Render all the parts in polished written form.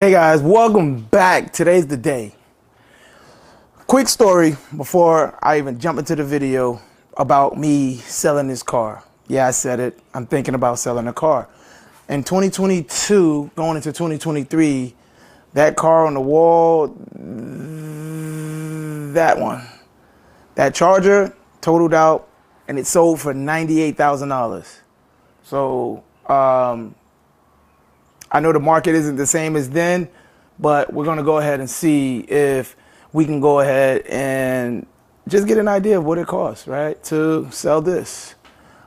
Hey guys, welcome back. Today's the day. Quick story before I even jump into the video about me selling this car. Yeah, I said it. I'm thinking about selling a car. In 2022, going into 2023, that car on the wall, that one, that Charger totaled out and it sold for $98,000. So, I know the market isn't the same as then, but we're gonna go ahead and see if we can go ahead and just get an idea of what it costs, right, to sell this.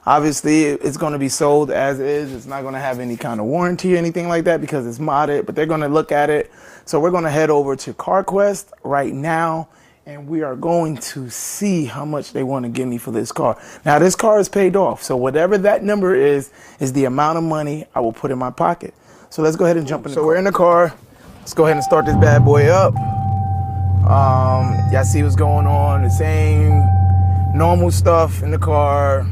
Obviously, it's gonna be sold as is. It's not gonna have any kind of warranty or anything like that because it's modded, but they're gonna look at it. So we're gonna head over to CarQuest right now, and we are going to see how much they wanna give me for this car. Now, this car is paid off, so whatever that number is the amount of money I will put in my pocket. So let's go ahead and jump in the car. So we're in the car. Let's go ahead and start this bad boy up. Y'all see what's going on. The same normal stuff in the car.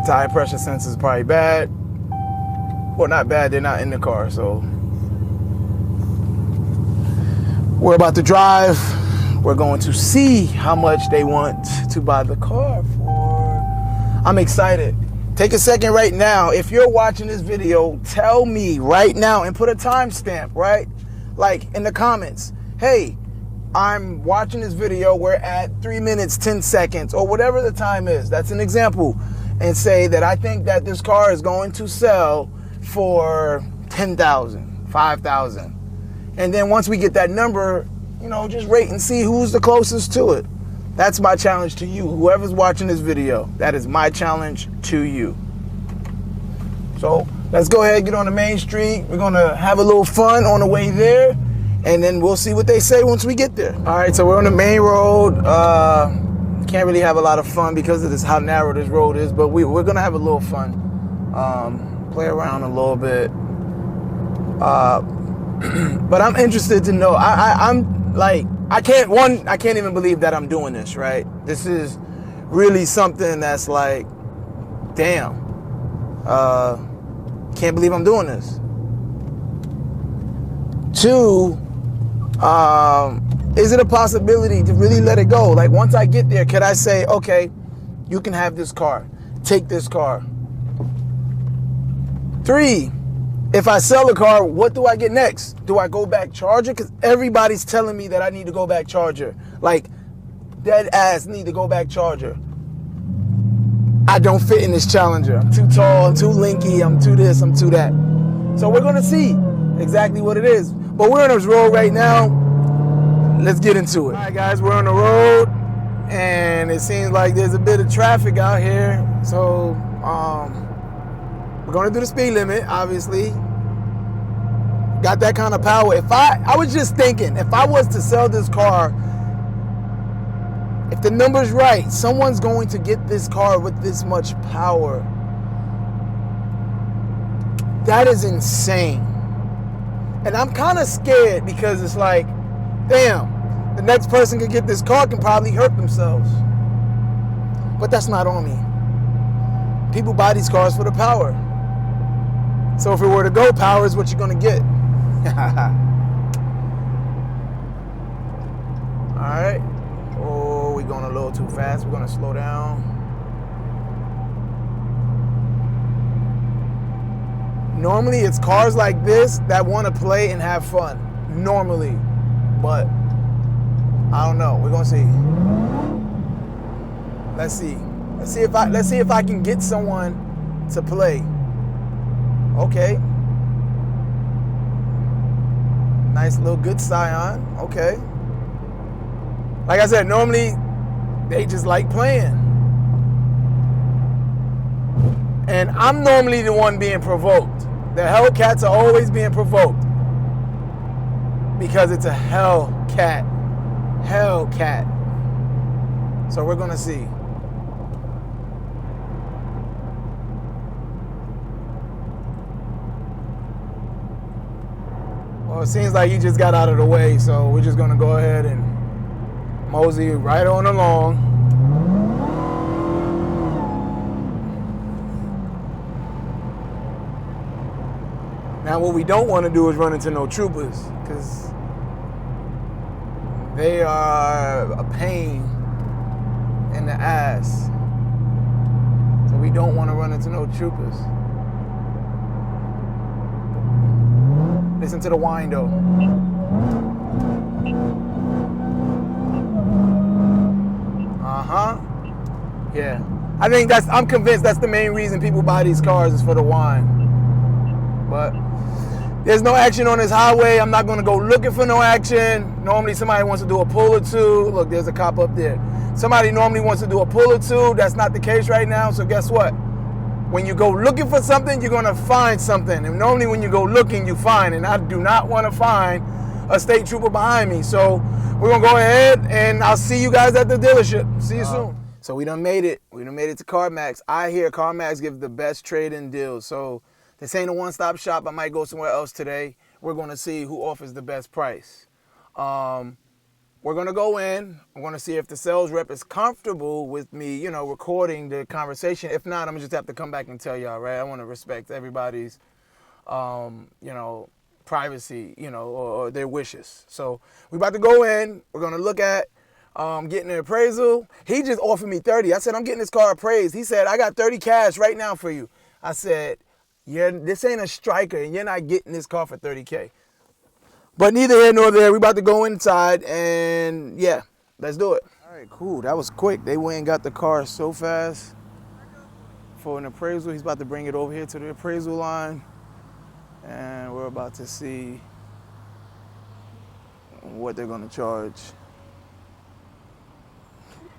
Tire pressure sensor is probably bad. Well, not bad. They're not in the car. So we're about to drive. We're going to see how much they want to buy the car for. I'm excited. Take a second right now. If you're watching this video, tell me right now and put a timestamp, right? Like in the comments, hey, I'm watching this video. We're at 3 minutes, 10 seconds, or whatever the time is. That's an example. And say that I think that this car is going to sell for $10,000, $5,000. And then once we get that number, you know, just rate and see who's the closest to it. That's my challenge to you. Whoever's watching this video, that is my challenge to you. So let's go ahead and get on the main street. We're gonna have a little fun on the way there, and then we'll see what they say once we get there. All right, so we're on the main road. Can't really have a lot of fun because of this, how narrow this road is, but we're gonna have a little fun. Play around a little bit. But I'm interested to know. I'm like, I can't even believe that I'm doing this, right? This is really something that's like, damn, can't believe I'm doing this. Two, is it a possibility to really let it go? Like once I get there, could I say, okay, you can have this car, take this car. Three, if I sell the car, what do I get next? Do I go back Charger? Because everybody's telling me that I need to go back Charger. Like, dead ass need to go back Charger. I don't fit in this Challenger. I'm too tall, I'm too linky, I'm too this, I'm too that. So we're gonna see exactly what it is. But we're on this road right now. Let's get into it. All right, guys, we're on the road, and it seems like there's a bit of traffic out here. So, we're gonna do the speed limit, obviously. Got that kind of power. I was just thinking, if I was to sell this car, if the number's right, someone's going to get this car with this much power. That is insane. And I'm kind of scared because it's like, damn, the next person could get this car can probably hurt themselves. But that's not on me. People buy these cars for the power. So if it were to go, power is what you're gonna get. All right. Oh, we're going a little too fast. We're gonna slow down. Normally, it's cars like this that want to play and have fun. Normally, but I don't know. We're gonna see. Let's see. Let's see if I can get someone to play. Okay. Nice little good Scion. Okay. Like I said, normally they just like playing. And I'm normally the one being provoked. The Hellcats are always being provoked. Because it's a Hellcat. Hellcat. So we're gonna see. Well, it seems like he just got out of the way, so we're just gonna go ahead and mosey right on along. And what we don't want to do is run into no troopers, because they are a pain in the ass. So we don't want to run into no troopers. Listen to the whine though. Yeah. I'm convinced that's the main reason people buy these cars is for the whine. But there's no action on this highway. I'm not gonna go looking for no action. Normally somebody wants to do a pull or two. Look, there's a cop up there. Somebody normally wants to do a pull or two. That's not the case right now. So guess what? When you go looking for something, you're gonna find something. And normally when you go looking, you find. And I do not want to find a state trooper behind me. So we're gonna go ahead and I'll see you guys at the dealership. See you soon. So we done made it. We done made it to CarMax. I hear CarMax gives the best trade-in deals. So this ain't a one-stop shop. I might go somewhere else today. We're gonna see who offers the best price. We're gonna go in. I'm gonna see if the sales rep is comfortable with me, recording the conversation. If not, I'm gonna just have to come back and tell y'all, right? I wanna respect everybody's, privacy, or their wishes. So we about to go in. We're gonna look at getting an appraisal. He just offered me 30. I said, I'm getting this car appraised. He said, I got 30 cash right now for you. I said, yeah, this ain't a striker, and you're not getting this car for 30K. But neither here nor there. We about to go inside, and yeah, let's do it. All right, cool. That was quick. They went and got the car so fast for an appraisal. He's about to bring it over here to the appraisal line, and we're about to see what they're going to charge.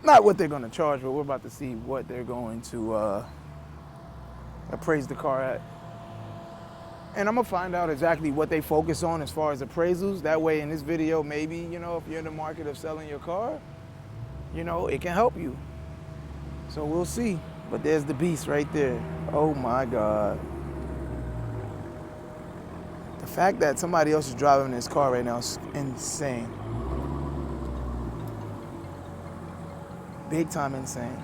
Not what they're going to charge, but we're about to see what they're going to appraise the car at. And I'm going to find out exactly what they focus on as far as appraisals. That way in this video, maybe, if you're in the market of selling your car, it can help you. So we'll see. But there's the beast right there. Oh my God. The fact that somebody else is driving this car right now is insane. Big time insane.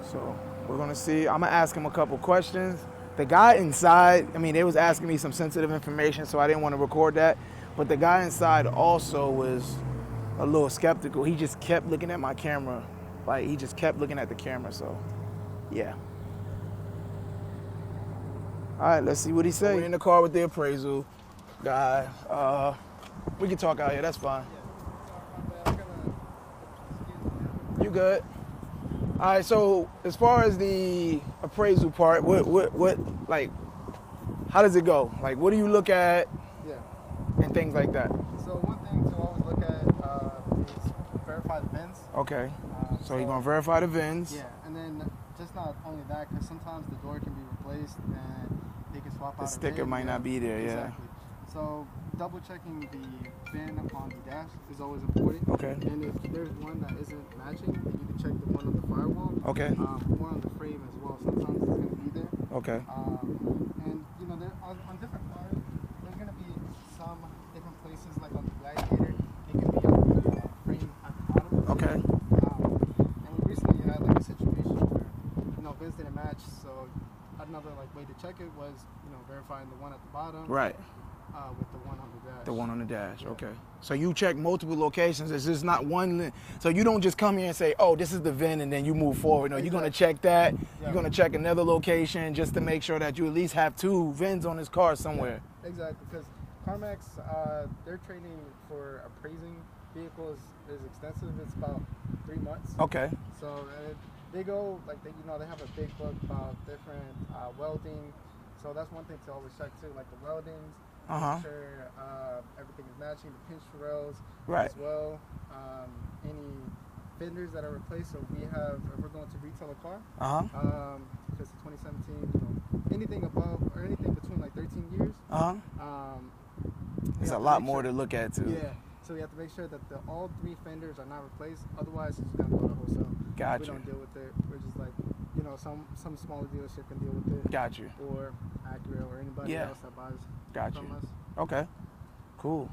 So we're gonna see. I'm gonna ask him a couple questions. The guy inside, they was asking me some sensitive information, so I didn't want to record that. But the guy inside also was a little skeptical. He just kept looking at my camera. He just kept looking at the camera, so yeah. All right, let's see what he says. We're in the car with the appraisal guy. We can talk out here, that's fine. You good? All right, so as far as the appraisal part, how does it go? What do you look at? Yeah. And things like that. So one thing to always look at is verify the VINs. Okay. So you're gonna verify the VINs. Yeah, and then just not only that, because sometimes the door can be replaced and they can swap out the sticker might not be there. Exactly. So double checking the VIN on the dash is always important. Okay. And if there's one that isn't matching, then you can check the one on the firewall. Okay. Or on the frame as well. Sometimes it's going to be there. Okay. And there, on different cars, there's going to be some different places, like on the Gladiator, it can be on the frame at the bottom. Okay. And we recently had a situation where VINs didn't match, so another way to check it was verifying the one at the bottom. Right. With the one on the dash. The one on the dash, yeah. Okay. So you check multiple locations. It's just not one. So you don't just come here and say, oh, this is the VIN, and then you move forward. No, exactly. You're going to check that. Yeah. You're going to check another location just to make sure that you at least have 2 VINs on this car somewhere. Yeah, exactly, because CarMax, their training for appraising vehicles is extensive. It's about 3 months. Okay. So they go, they have a big book about different welding. So that's one thing to always check too, like the weldings. Make sure everything is matching, the pinch rails as well. Any fenders that are replaced. So if we're going to retail a car, because 2017, anything above or anything between 13 years. There's a lot more to look at too. Yeah. So we have to make sure that all 3 fenders are not replaced. Otherwise, it's going to go to wholesale. Gotcha. We don't deal with it. We're just some smaller dealership can deal with it. Got you. Or Acura or anybody else that buys from us. Okay. Cool.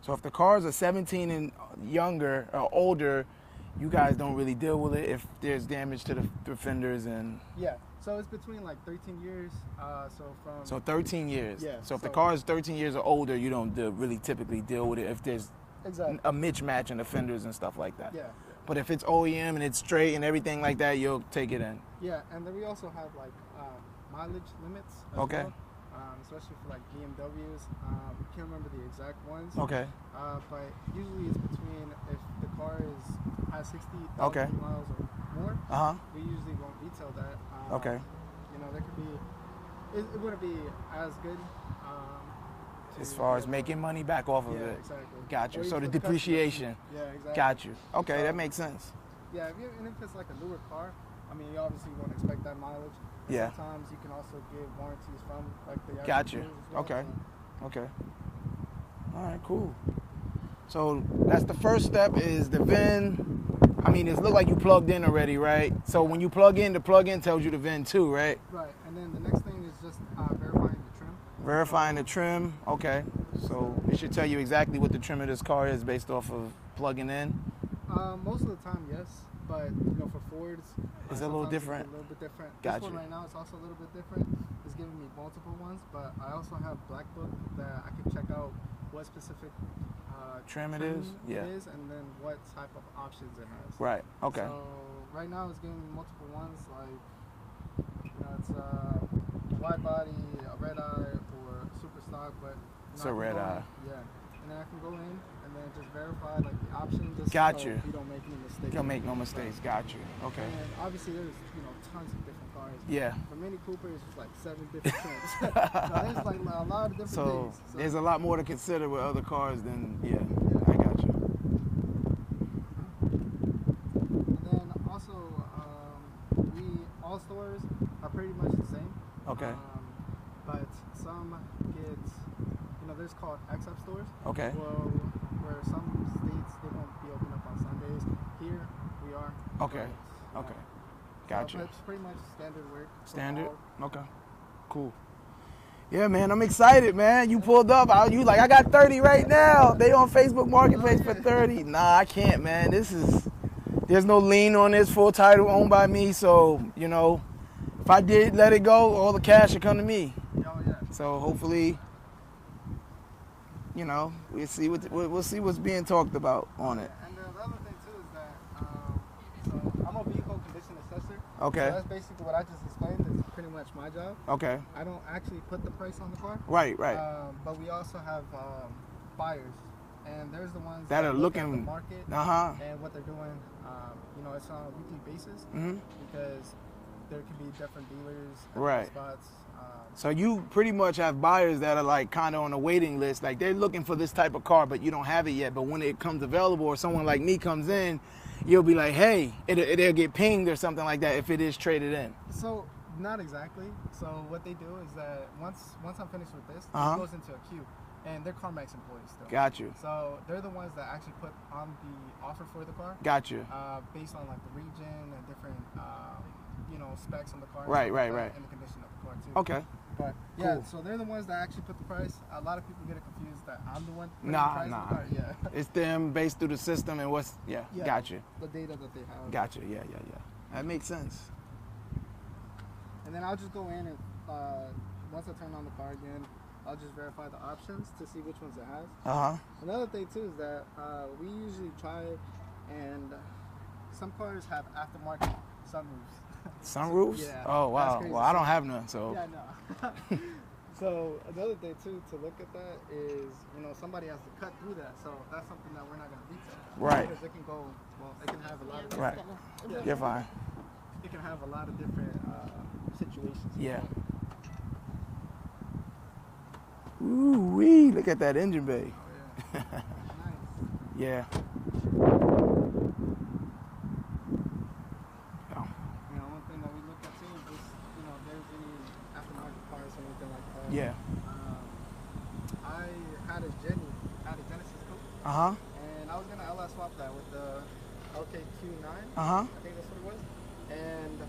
So if the cars are 17 and younger or older, you guys don't really deal with it if there's damage to the fenders and. Yeah. So it's between like 13 years. So 13 years. Yeah. So if the car is 13 years or older, you don't really typically deal with it if there's a mismatch in the fenders and stuff like that. Yeah. But if it's OEM and it's straight and everything like that, you'll take it in. Yeah, and then we also have like mileage limits as okay. well. Especially for like BMWs. Can't remember the exact ones. Okay. But usually it's between, if the car has 60,000 okay. miles or more, we usually won't retail that. Okay. You know, there could be, it wouldn't be as good. As far as making money back off of it. Yeah, exactly. Got you. So the depreciation. Yeah, exactly. Got you. Okay, that makes sense. Yeah, and if it's like a newer car, I mean, you obviously won't expect that mileage. Yeah. Sometimes you can also give warranties from like the Got you. Well, okay. So. Okay. All right, cool. So that's the first step is the VIN. I mean, it looks like you plugged in already, right? So when you plug in, the plug-in tells you the VIN too, right? Right, and then the next thing is just verifying the trim. Verifying the trim, okay. So it should tell you exactly what the trim of this car is based off of plugging in? Most of the time, yes. But, you know, for Fords, it's a little different. It's a little bit different. Gotcha. This one right now is also a little bit different. It's giving me multiple ones, but I also have Black Book that I can check out what specific trim it is, and then what type of options it has. Right. Okay. So right now it's giving me multiple ones, like, you know, it's a wide body, a red eye, or super stock, but it's a red eye. Yeah, and then I can go in and then just verify like the options. Just Got so you. You don't make any mistakes. You don't make no mistakes. Got you. Okay. And obviously there's tons of different cars. Yeah. For Mini Cooper, it's just like 7 different trims. So there's like a lot of different things. So there's a lot more to consider with other cars than I got you. And then also, all stores are pretty much the same. Okay. But some get, there's called X-Up stores. Okay. Well, where some states they won't be open up on Sundays. Here we are. Okay. Okay. Gotcha. So it's pretty much standard work. Standard? Okay. Cool. Yeah, man, I'm excited, man. You pulled up. You like, I got 30 right now. They on Facebook Marketplace for 30. Nah, I can't, man. There's no lien on this, full title owned by me. So, if I did let it go, all the cash would come to me. Oh, yeah. So hopefully, we'll see what's being talked about on it. And the other thing too is that so I'm a vehicle condition assessor. Okay. So that's basically what I just explained. It's pretty much my job. Okay. I don't actually put the price on the car. Right. But we also have buyers, and there's the ones that are look looking at the market and what they're doing. It's on a weekly basis because there can be different dealers at different spots. So you pretty much have buyers that are like kind of on a waiting list, like they're looking for this type of car, but you don't have it yet. But when it comes available, or someone like me comes in, you'll be like, hey, it'll get pinged or something like that if it is traded in. So not exactly. So what they do is that once I'm finished with this, it goes into a queue, and they're CarMax employees still. Got you. So they're the ones that actually put on the offer for the car. Got you. Based on like the region and different specs on the car. Right. And the condition of the car too. Okay. But yeah, cool. So they're the ones that actually put the price. A lot of people get it confused that I'm the one putting the price on the car. Yeah. It's them based through the system and got you. The data that they have. Got you. Yeah. That makes sense. And then I'll just go in and once I turn on the car again, I'll just verify the options to see which ones it has. Another thing too is that we usually try, and some cars have aftermarket sunroofs. Sunroofs? Yeah. Oh wow. Well, I don't have none, so. Yeah, no. So another thing too to look at that is somebody has to cut through that, so that's something that we're not going to detail. Right. Because it can go it can have a lot of right. Yeah. You're fine. It can have a lot of different situations. Yeah. Ooh wee! Look at that engine bay. Oh, yeah. Nice. Yeah. One thing that we look at too is just, if there's any aftermarket parts or anything like that. Yeah. I had a Genesis coupe. And I was gonna LS swap that with the LKQ9. I think that's what it was. And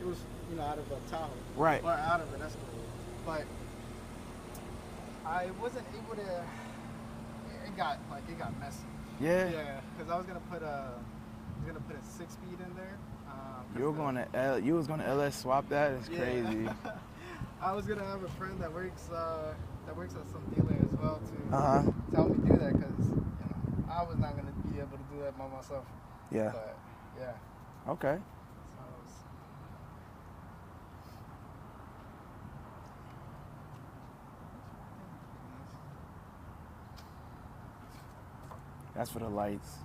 it was, out of a Tahoe. Right. Or out of an Escalade. But I wasn't able to. It got messy. Yeah. Yeah. Because I was gonna put a 6-speed in there. You was gonna LS swap that? It's crazy. I was gonna have a friend that works at some dealer as well to tell me to do that, because I was not gonna be able to do that by myself. Yeah. But yeah. Okay. That's for the lights.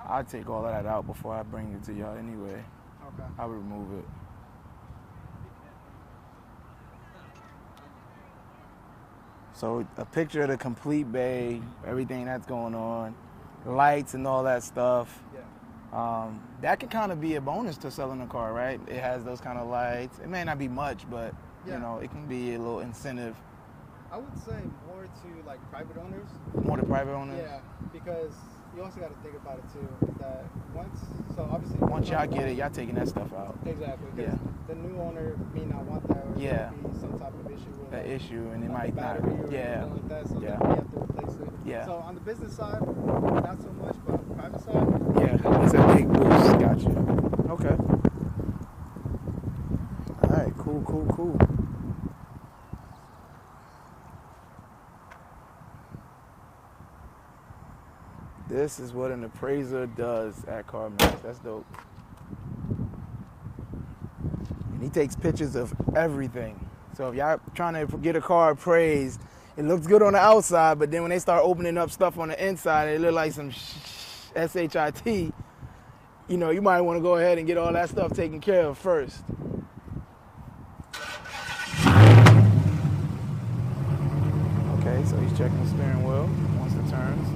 I'd take all of that out before I bring it to y'all anyway. Okay. I would remove it. So a picture of the complete bay, everything that's going on, lights and all that stuff. Yeah. That could kind of be a bonus to selling a car, right? It has those kind of lights. It may not be much, but you know, it can be a little incentive. I would say more to like private owners. More to private owners? Yeah, because you also got to think about it too, that obviously once y'all get it, y'all taking that stuff out. Exactly. Yeah. The new owner may not want that, or there be some type of issue with that issue, and it might not. Or anything like that, so they have to replace it. Yeah. So on the business side, not so much, but on the private side, yeah, it's a big boost. Gotcha. Okay. All right. Cool. This is what an appraiser does at CarMax. That's dope. And he takes pictures of everything. So if y'all trying to get a car appraised, it looks good on the outside, but then when they start opening up stuff on the inside, it look like some shit. You know, you might want to go ahead and get all that stuff taken care of first. Okay, so he's checking the steering wheel once it turns.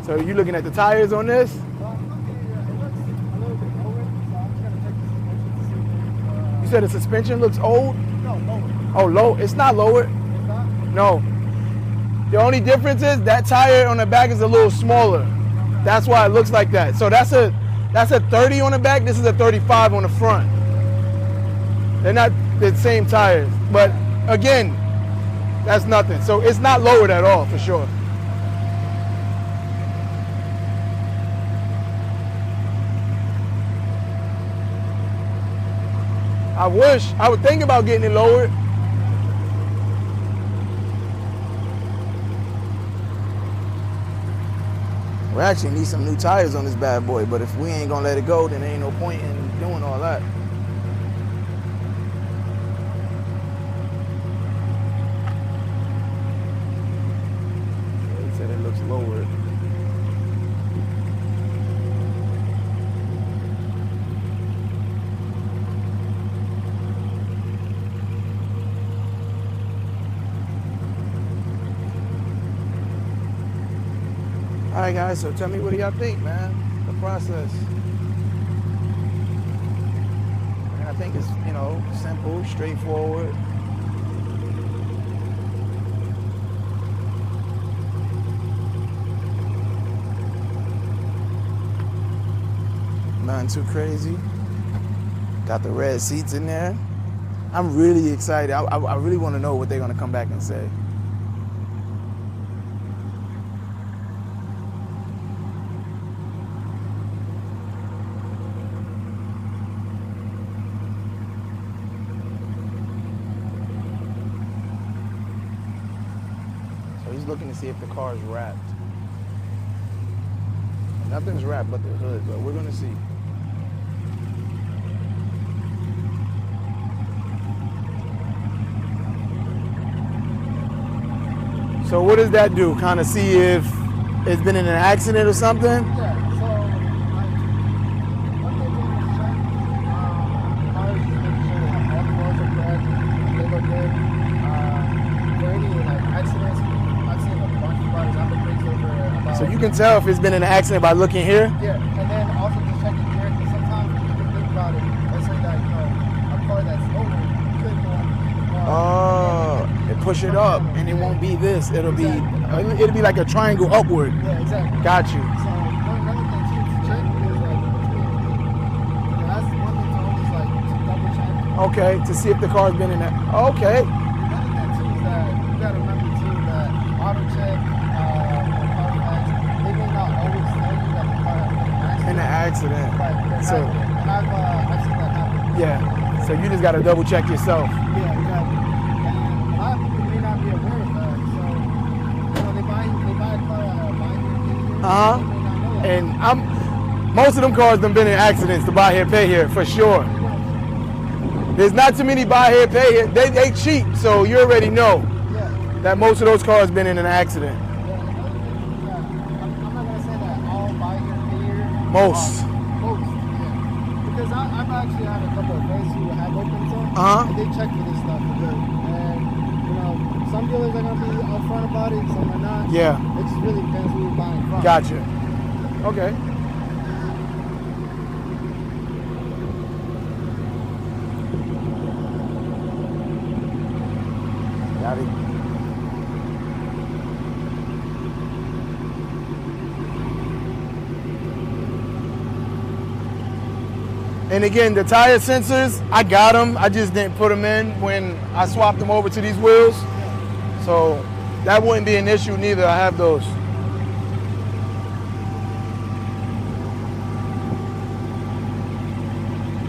So you looking at the tires on this? it looks a little bit lower, so I'm just going to check the suspension to see if You said the suspension looks old? no, lower. Oh, low? It's not lowered. It's not? No. The only difference is that tire on the back is a little smaller. That's why it looks like that. So that's a 30 on the back. This is a 35 on the front. They're not the same tires. But again, that's nothing. So it's not lowered at all, for sure. I would think about getting it lowered. We actually need some new tires on this bad boy, but if we ain't gonna let it go, then there ain't no point in doing all that. He said it looks lowered. All right, guys, so tell me, what do y'all think, man? The process. And I think it's, you know, simple, straightforward. Nothing too crazy. Got the red seats in there. I'm really excited. I really want to know what they're going to come back and say. He's looking to see if the car is wrapped. Nothing's wrapped but the hood, but we're gonna see. So what does that do? Kind of see if it's been in an accident or something? Yeah, so what they do is check cars, making sure that all the doors are correct, they look good. For any like accidents, I've seen a bunch of cars on the brakes over about. So you can tell if it's been in an accident by looking here? Yeah, and then also just checking here, because sometimes you can think about it. Let's say that, you know, a car that's over could go on the car. Oh, it push it up, and it won't be this. It'll be like a triangle upward. Yeah, exactly. Got you. So another thing too to check is like that's one thing to always like to double check. Okay, to see if the car's been in that. Okay. Another thing too is that you gotta remember too that auto check or CarMax, they may not always tell you that the car has been in an accident. Right. So, And I've seen that happen. yeah. So you just got to double check yourself. Yeah, exactly. And a lot of people may not be aware of that. So, you know, they buy a car on a buy here, pay here. They may not know that. And most of them cars done been in accidents to buy here, pay here, for sure. There's not too many buy here, pay here. They cheap, so you already know that most of those cars been in an accident. I'm not gonna say that all buy here, pay here. Most. Yeah. Because I've actually had a couple of friends who have opened some, and they check for this stuff for good. And you know, some dealers are gonna be upfront about it, some are not. Yeah. It just really depends who you're buying from. Gotcha. Okay. Got it. And again, the tire sensors, I got them. I just didn't put them in when I swapped them over to these wheels. So that wouldn't be an issue neither. I have those.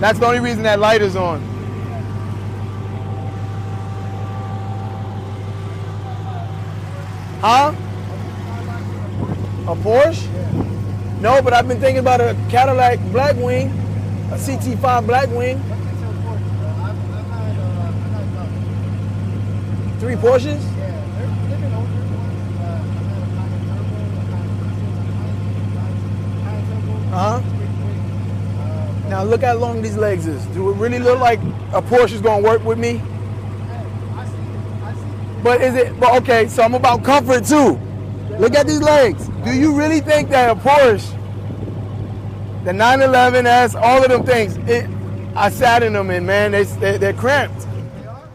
That's the only reason that light is on. Huh? A Porsche? No, but I've been thinking about a Cadillac Blackwing, a CT5 Blackwing. 3 Porsches? Now look how long these legs is. Do it really look like a Porsche is gonna work with me? But is it, but okay, so I'm about comfort too. Look at these legs. Do you really think that a Porsche, the 911S, all of them things, I sat in them and man, they're cramped. They are?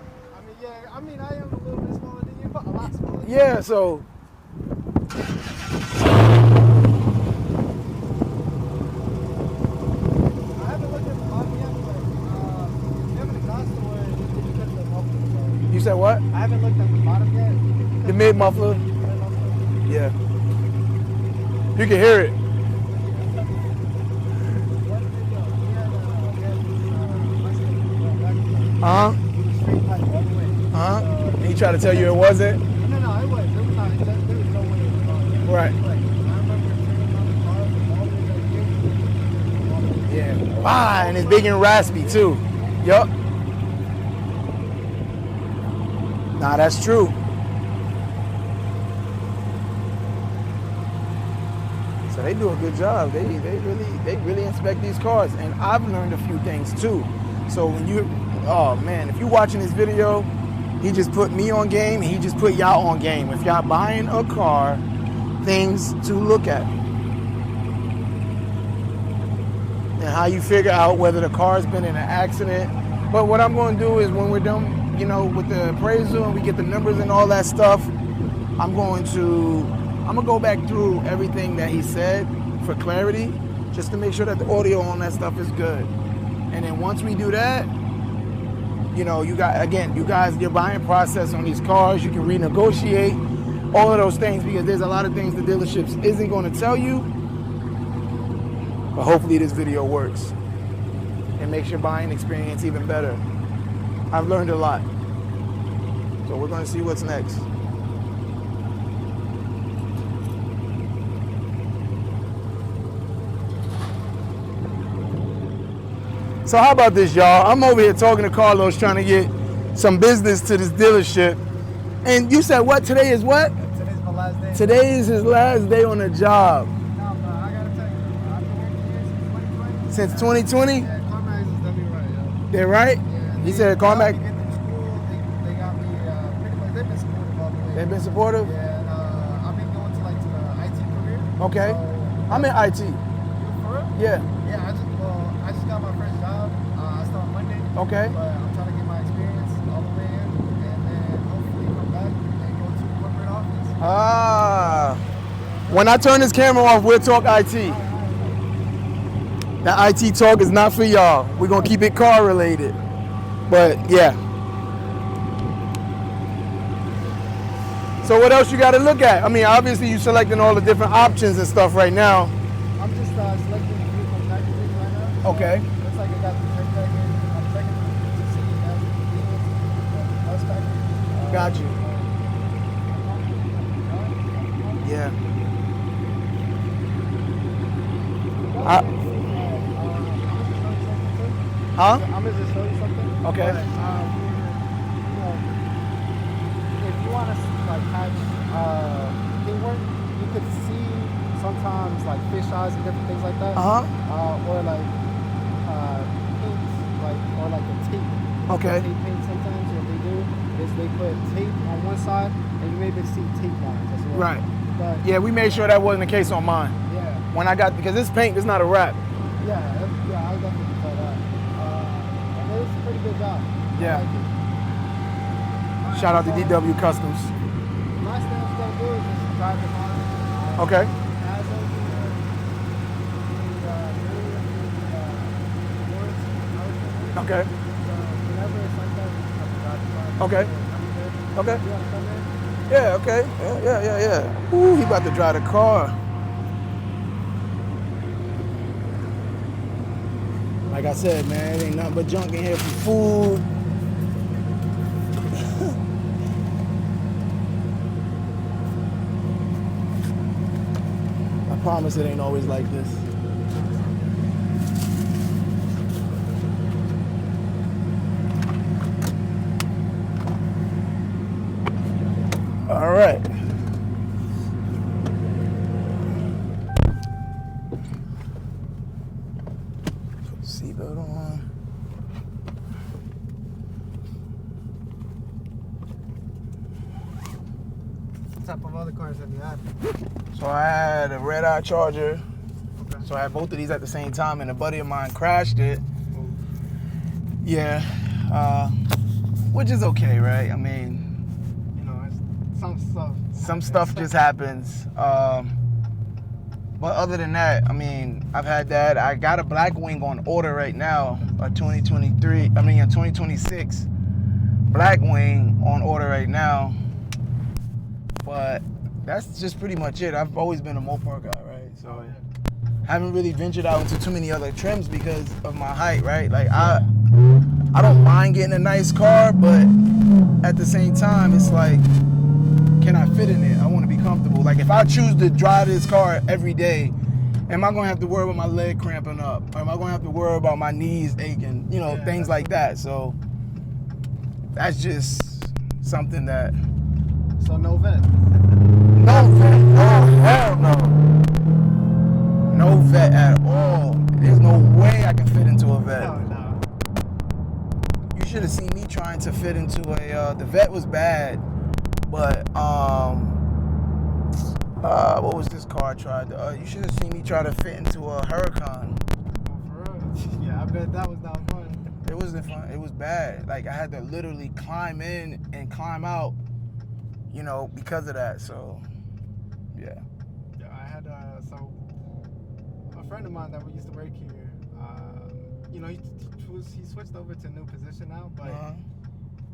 I mean, I am a little bit smaller than you, but a lot smaller. Yeah, so. I haven't looked at the bottom yet, but if you have an exhaust door, you can cut the muffler. You said what? I haven't looked at the bottom yet. The mid muffler? Yeah. You can hear it. And he tried to tell you it wasn't? No, it wasn't. There was not. There was no way it was wrong. Right. I remember turning on the car, all the way back here. Yeah. And it's big and raspy too. Yup. Nah, that's true. So they do a good job. They really inspect these cars, and I've learned a few things too. So when oh man, if you're watching this video, he just put me on game, and he just put y'all on game. If y'all buying a car, things to look at, and how you figure out whether the car's been in an accident. But what I'm going to do is when we're done, you know, with the appraisal and we get the numbers and all that stuff, I'm gonna go back through everything that he said for clarity, just to make sure that the audio on that stuff is good. And then once we do that, you know, you guys, your buying process on these cars, you can renegotiate all of those things, because there's a lot of things the dealerships isn't going to tell you. But hopefully this video works and makes your buying experience even better. I've learned a lot. So we're going to see what's next. So how about this, y'all? I'm over here talking to Carlos, trying to get some business to this dealership. And you said what? Today is what? Today's my last day. Today is his last day on the job. No, bro, I gotta tell you, I've been working here Since 2020? Yeah, CarMax has done me right, yo. They're right? Yeah, He said CarMax. They got me school. They got me pretty much. They've been supportive all the way. They've been supportive? Yeah, and I've been going to the IT career. Okay. So, I'm in IT. You for real? Yeah. Yeah, I just got my first job. I start Monday. Okay. But I'm trying to get my experience all the way in, and then hopefully come back and go to the corporate office. When I turn this camera off, we'll talk IT. That IT talk is not for y'all. We're gonna keep it car related. But yeah. So what else you gotta look at? I mean, obviously you selecting all the different options and stuff right now. I'm just selecting the vehicle Okay. Looks like it got the brake package. I'm checking to see if that's the bus package. Got you. Yeah. Huh? I'm gonna just show you something. Okay. But, if you want to like catch paintwork, you could see sometimes like fish eyes and different things like that. Or like paint, or like a tape. Okay. Tape paint sometimes what they do is they put tape on one side and you maybe see tape lines as well. Right. But yeah, we made sure that wasn't the case on mine. yeah. When I got, because this paint is not a wrap. Yeah, I definitely saw that. And it was a pretty good job. Yeah. I like it. Shout out to DW Customs. Last thing I was gonna do is just drive the car. Okay. As of the Okay. whenever it's like that, just have to drive the car. Okay. Okay. You wanna come in? Yeah, okay. Yeah. Ooh, he about to drive the car. Like I said, man, it ain't nothing but junk in here for food. I promise it ain't always like this. All right. Put the seatbelt on. What type of other cars have you had? So I had a red-eye Charger. Okay. So I had both of these at the same time, and a buddy of mine crashed it. Yeah, which is okay, right? I mean, You know, it's some stuff. some stuff just happens. But other than that, I mean, I've had that. I got a Blackwing on order right now, a 2026 Blackwing on order right now. But that's just pretty much it. I've always been a Mopar guy, right? So haven't really ventured out into too many other trims because of my height, right? Like I don't mind getting a nice car, but at the same time, it's like, can I fit in it? I want to be comfortable. Like if I choose to drive this car every day, am I gonna have to worry about my leg cramping up? Or am I gonna have to worry about my knees aching? You know, things like that. So that's just something that. So no vet. No vet. Oh hell no. No vet at all. There's no way I can fit into a vet. No. You should have seen me trying to fit into a. The vet was bad, but what was this car I tried? You should have seen me try to fit into a Huracan. Oh, for real? Yeah, I bet that was not fun. It wasn't fun. It was bad. Like I had to literally climb in and climb out, you know, because of that. So, yeah. Yeah, I had so a friend of mine that we used to work here. You know, he switched over to a new position now, but.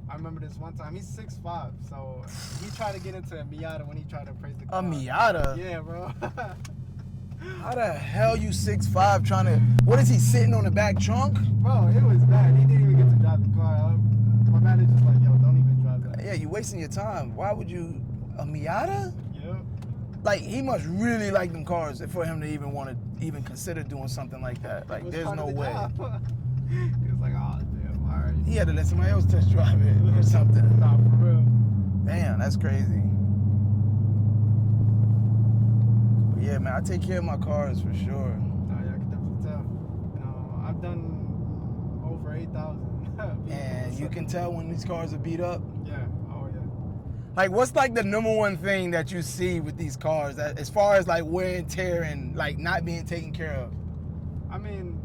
I remember this one time, he's 6'5", so he tried to get into a Miata when he tried to appraise the car. A Miata? Yeah, bro. How the hell you 6'5" trying to, what is he, sitting on the back trunk? Bro, it was bad. He didn't even get to drive the car. My manager's like, yo, don't even drive that. Yeah, you're wasting your time. Why would you, a Miata? Yeah. Like, he must really like them cars for him to even want to even consider doing something like that. Like, there's no way. He was like, oh, damn, all right. He had to let somebody else test drive it or something. Nah, for real. Damn, that's crazy. But yeah, man, I take care of my cars for sure. Nah, yeah, I can definitely tell. You know, I've done over 8,000. And you can tell when these cars are beat up. Yeah, oh yeah. Like, what's like the number one thing that you see with these cars, that, as far as like wear and tear and like not being taken care of? I mean,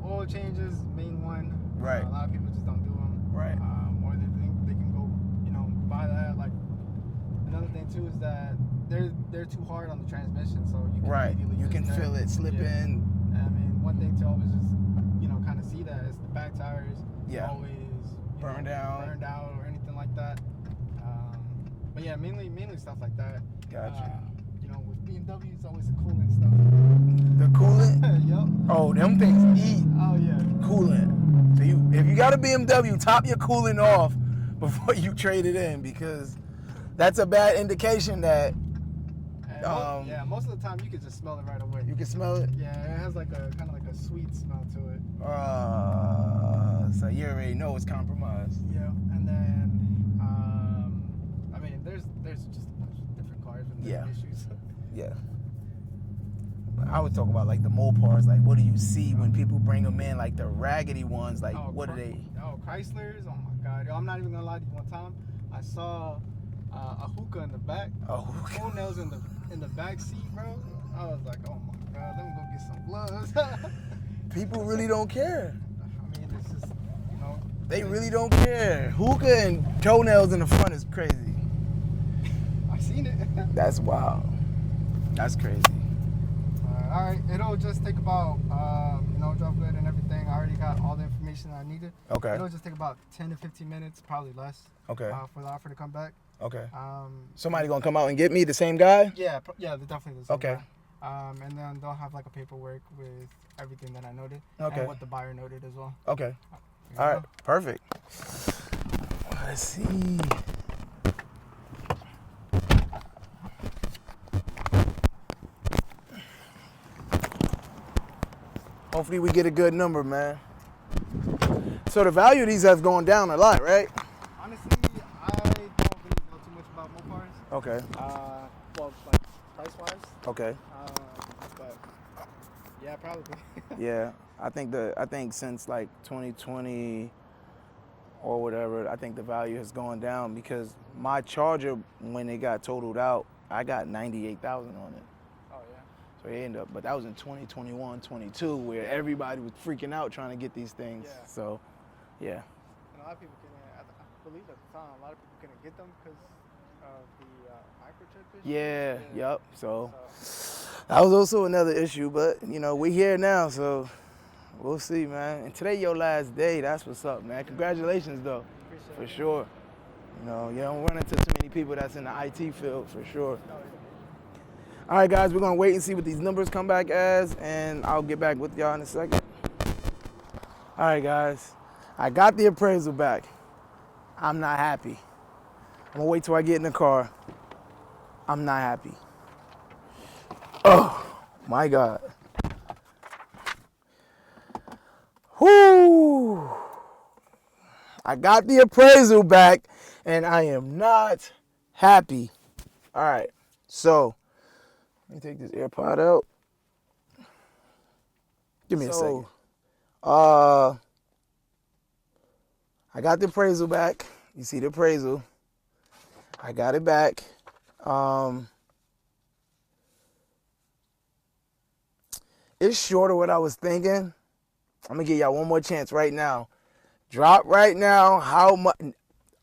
oil changes, main one. Right. A lot of people just don't do them. Right. Or they think they can go, you know, buy that. Like, another thing too is that they're too hard on the transmission, so you can Right. immediately You just can feel it slip in. And I mean, one thing to always just, you know, kind of see that is the back tires. Yeah. Always Burned out or anything like that. But yeah, mainly stuff like that. Gotcha. You know, with BMW, it's always the coolant stuff. The coolant? Yup. Oh, them things eat Oh yeah. coolant. So if you got a BMW, top your coolant off before you trade it in, because that's a bad indication that. Yeah, most of the time you can just smell it right away. You can smell it? Yeah, it has like a kind of like a sweet smell to it. So you already know it's compromised. Yeah, and then I mean, there's just a bunch of different cars with different issues. Yeah. But I would talk about like the Mopars. Like, what do you see when people bring them in? Like the raggedy ones. Like, what are they? Oh, Chryslers. Oh my God. I'm not even gonna lie to you. One time, I saw a hookah in the back. Oh, hookah. Toenails in the back seat, bro. I was like, oh my God, let me go get some gloves. People really don't care. I mean, it's just, you know. They really don't care. Hookah and toenails in the front is crazy. I seen it. That's wild. That's crazy. All right, it'll just take about, drop good and everything. I already got all the information I needed. Okay. It'll just take about 10 to 15 minutes, probably less. Okay. For the offer to come back. Okay. Somebody gonna come out and get me, the same guy? Yeah, they're definitely the same Okay. guy. And then they'll have like a paperwork with everything that I noted. Okay. And what the buyer noted as well. Okay. All right. Perfect. Let's see. Hopefully we get a good number, man. So the value of these has gone down a lot, right? Honestly, I don't really know too much about Mopars. Okay. Well, like price-wise. Okay. But yeah, probably. Yeah, I think since like 2020 or whatever, I think the value has gone down, because my Charger, when it got totaled out, I got 98,000 on it. Oh yeah. So it ended up, but that was in 2021, 22, where everybody was freaking out trying to get these things. Yeah. So, yeah. And a lot of people I believe at the time, a lot of people couldn't get them because of the microchip issue. Yeah. Yep. So that was also another issue, but we're here now, so we'll see, man. And today your last day. That's what's up, man. Congratulations, though. Appreciate for it. Sure. You don't run into too many people that's in the IT field, for sure. All right, guys, we're going to wait and see what these numbers come back as, and I'll get back with y'all in a second. All right, guys, I got the appraisal back. I'm not happy. I'm going to wait till I get in the car. I'm not happy. Oh, my God. Whoo! I got the appraisal back, and I am not happy. All right, so let me take this AirPod out. Give me a second. I got the appraisal back. You see the appraisal. I got it back. It's short of what I was thinking. I'm going to give y'all one more chance right now. Drop right now how much.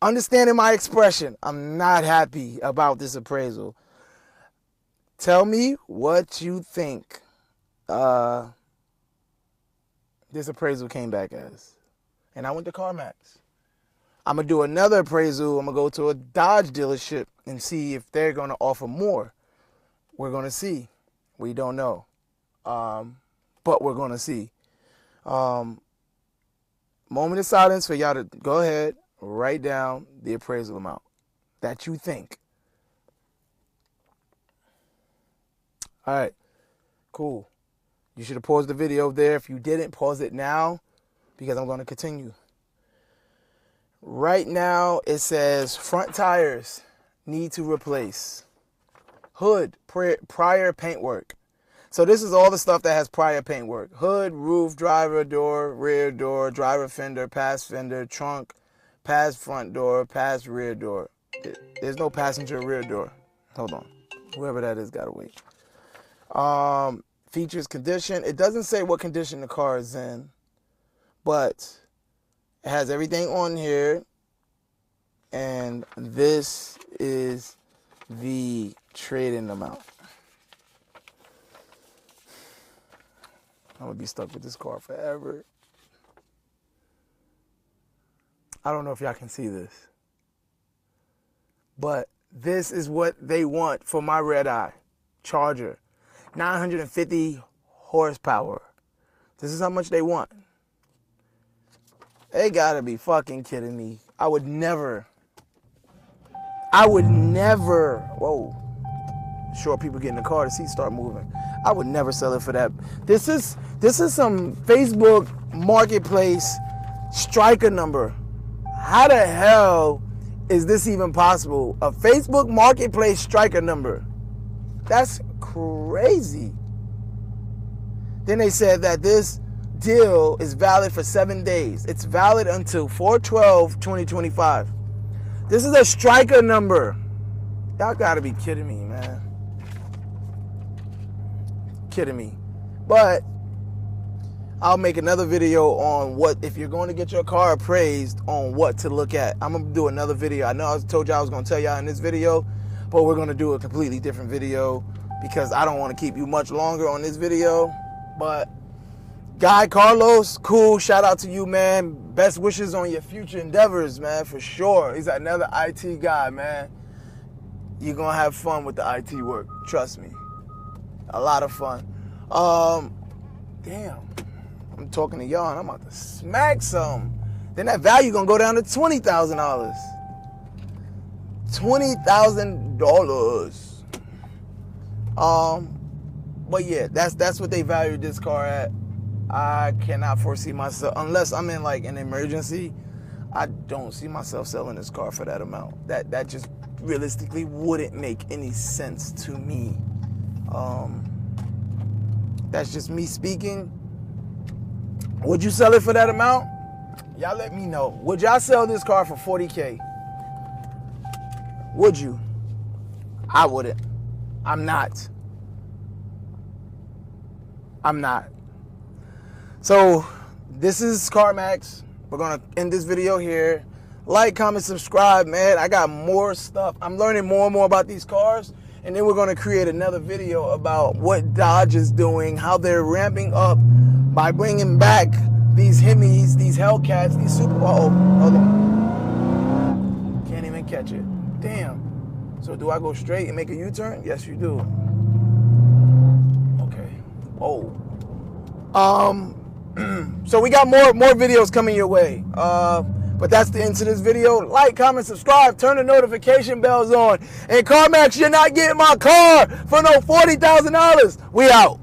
Understanding my expression, I'm not happy about this appraisal. Tell me what you think this appraisal came back as. And I went to CarMax. I'm going to do another appraisal. I'm going to go to a Dodge dealership and see if they're going to offer more. We're going to see. We don't know. But we're going to see. Moment of silence for y'all to go ahead, write down the appraisal amount that you think. All right, cool. You should have paused the video there. If you didn't, pause it now, because I'm going to continue. Right now, it says front tires need to replace. Hood, prior paint work. So this is all the stuff that has prior paint work. Hood, roof, driver door, rear door, driver fender, pass fender, trunk, pass front door, pass rear door. There's no passenger rear door. Hold on. Whoever that is gotta wait. Features, condition. It doesn't say what condition the car is in, but it has everything on here. And this is the trade-in amount. I'm gonna be stuck with this car forever. I don't know if y'all can see this, but this is what they want for my red eye. Charger, 950 horsepower. This is how much they want. They gotta be fucking kidding me. I would never, whoa. Sure, people get in the car, the seats start moving. I would never sell it for that. This is some Facebook Marketplace striker number. How the hell is this even possible? A Facebook Marketplace striker number. That's crazy. Then they said that this deal is valid for 7 days. It's valid until 4/12/2025. This is a striker number. Y'all gotta be kidding me, man. Kidding me. But I'll make another video on what, if you're going to get your car appraised, on what to look at. I'm going to do another video. I know I told y'all I was going to tell y'all in this video, but we're going to do a completely different video because I don't want to keep you much longer on this video. But Guy Carlos, cool. Shout out to you, man. Best wishes on your future endeavors, man, for sure. He's another IT guy, man. You're going to have fun with the IT work. Trust me. A lot of fun. Damn. I'm talking to y'all and I'm about to smack some. Then that value gonna go down to $20,000. $20,000. But yeah, that's what they valued this car at. I cannot foresee myself, unless I'm in like an emergency, I don't see myself selling this car for that amount. That just realistically wouldn't make any sense to me. That's just me speaking. Would you sell it for that amount? Y'all let me know. Would y'all sell this car for $40K? Would you? I wouldn't. I'm not. So this is CarMax. We're gonna end this video here. Like, comment, subscribe, man. I got more stuff. I'm learning more and more about these cars. And then we're gonna create another video about what Dodge is doing, how they're ramping up by bringing back these Hemis, these Hellcats, these super, hold on. Can't even catch it. Damn. So do I go straight and make a U-turn? Yes, you do. Okay. Oh. So we got more videos coming your way. But that's the end to this video. Like, comment, subscribe, turn the notification bells on. And CarMax, you're not getting my car for no $40,000. We out.